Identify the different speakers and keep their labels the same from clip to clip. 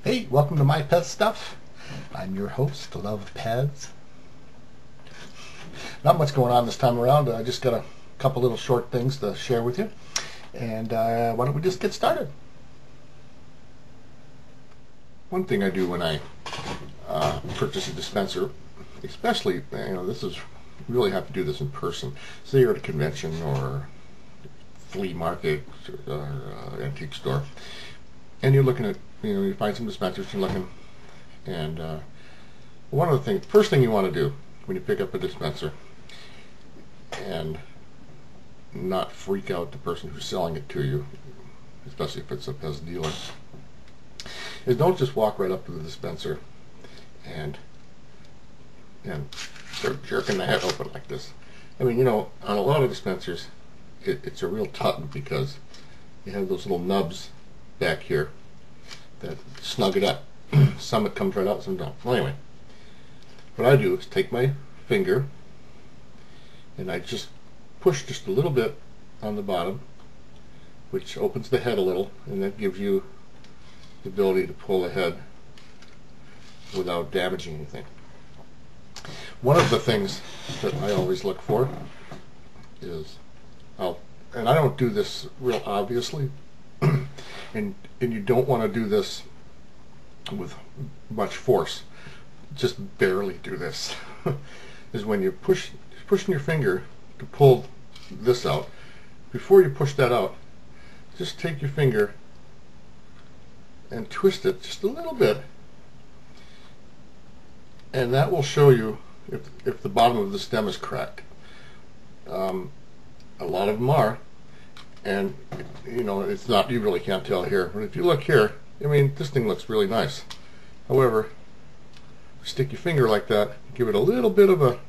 Speaker 1: Hey, welcome to my PEZ Stuff. I'm your host, Love PEZ. Not much going on this time around. I just got a couple little short things to share with you. And why don't we just get started? One thing I do when I purchase a dispenser, especially, this is, you really have to do this in person. Say you're at a convention or flea market or antique store, and you're looking at, you find some dispensers, you're looking, and one of the things, first thing you want to do when you pick up a dispenser, and not freak out the person who's selling it to you, especially if it's a PEZ dealer, is don't just walk right up to the dispenser and start jerking the head open like this. I mean, on a lot of dispensers, it's a real tug because you have those little nubs back here that snug it up. Some it comes right out, some don't. Well, anyway, what I do is take my finger and I just push just a little bit on the bottom, which opens the head a little, and that gives you the ability to pull the head without damaging anything. One of the things that I always look for is, and I don't do this real obviously, and you don't want to do this with much force, just barely do this, is when you're pushing your finger to pull this out. Before you push that out, just take your finger and twist it just a little bit, and that will show you if the bottom of the stem is cracked. A lot of them are, and it's not, you really can't tell here, but if you look here, I mean, this thing looks really nice. However, stick your finger like that, give it a little bit of a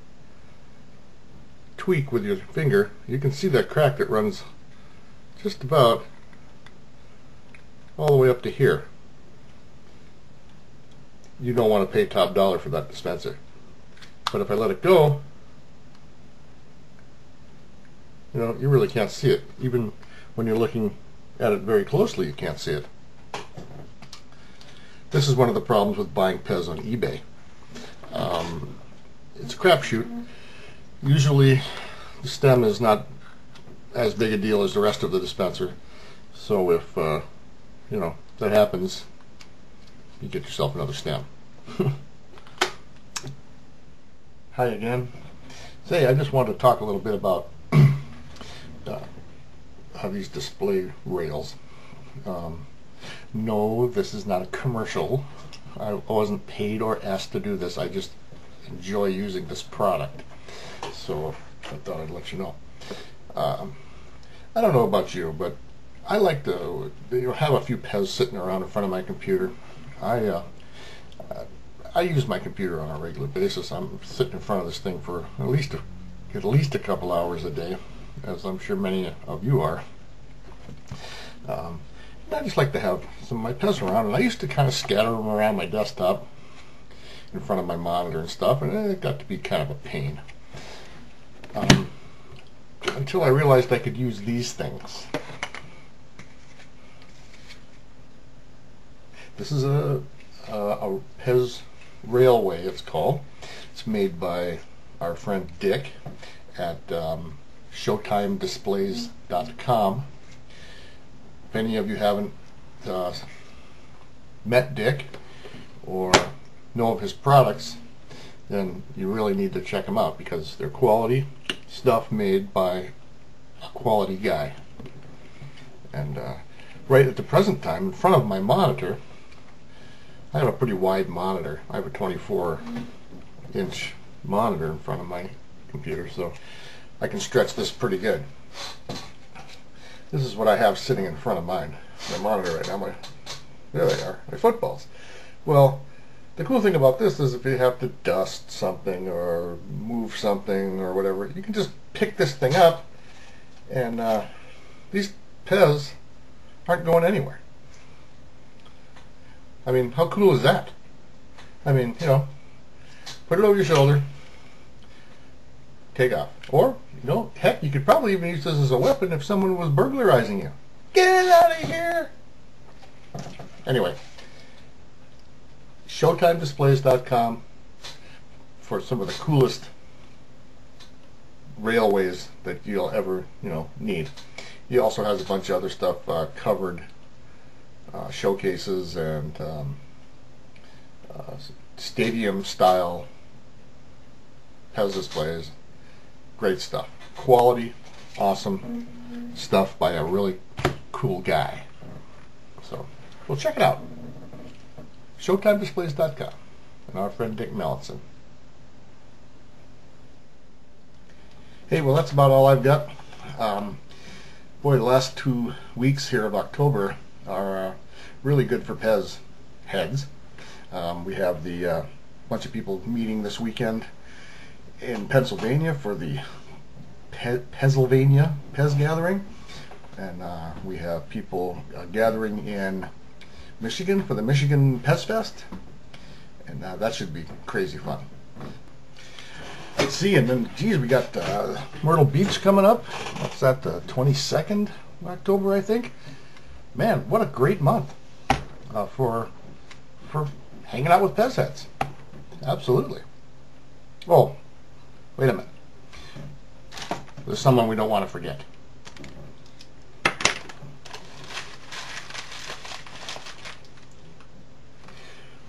Speaker 1: tweak with your finger, you can see that crack that runs just about all the way up to here. You don't want to pay top dollar for that dispenser. But if I let it go, you really can't see it. Even when you're looking at it very closely, you can't see it. This is one of the problems with buying PEZ on eBay. It's a crapshoot. Usually the stem is not as big a deal as the rest of the dispenser. So if that happens, you get yourself another stem. Hi again. Say, I just wanted to talk a little bit about these display rails. No, this is not a commercial. I wasn't paid or asked to do this. I just enjoy using this product. So I thought I'd let you know. I don't know about you, but I like to have a few PEZ sitting around in front of my computer. I use my computer on a regular basis. I'm sitting in front of this thing for at least a couple hours a day, as I'm sure many of you are. I just like to have some of my PEZ around, and I used to kind of scatter them around my desktop in front of my monitor and stuff, and it got to be kind of a pain. Until I realized I could use these things. This is a PEZ Railway, it's called. It's made by our friend Dick at ShowtimeDisplays.com. If any of you haven't met Dick or know of his products, then you really need to check them out, because they're quality stuff made by a quality guy. And right at the present time, in front of my monitor, I have a pretty wide monitor. I have a 24-inch monitor in front of my computer, so I can stretch this pretty good. This is what I have sitting in front of my monitor right now. There they are, my footballs. Well, the cool thing about this is if you have to dust something or move something or whatever, you can just pick this thing up, and these PEZ aren't going anywhere. I mean, how cool is that? I mean, put it over your shoulder, take off. Or, heck, you could probably even use this as a weapon if someone was burglarizing you. Get out of here! Anyway, ShowtimeDisplays.com for some of the coolest railways that you'll ever need. He also has a bunch of other stuff covered, showcases and stadium style PEZ displays. Great stuff. Quality, awesome stuff by a really cool guy. So, well, check it out. ShowtimeDisplays.com and our friend Dick Mellison. Hey, well, that's about all I've got. Boy, the last 2 weeks here of October are really good for PEZ heads. We have the bunch of people meeting this weekend in Pennsylvania for the Pennsylvania PEZ gathering, and we have people gathering in Michigan for the Michigan PEZ Fest, and that should be crazy fun. Let's see, and then, geez, we got Myrtle Beach coming up. What's that, the 22nd of October, I think? Man, what a great month for hanging out with PEZ heads. Absolutely. Oh, wait a minute. There's someone we don't want to forget.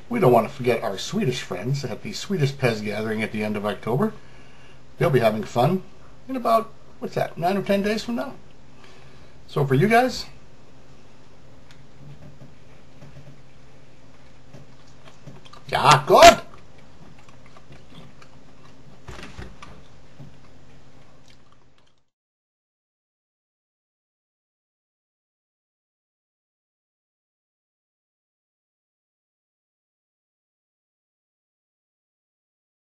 Speaker 1: We don't want to forget our Swedish friends at the Swedish PEZ gathering at the end of October. They'll be having fun in about, what's that, 9 or 10 days from now? So for you guys, ja, good.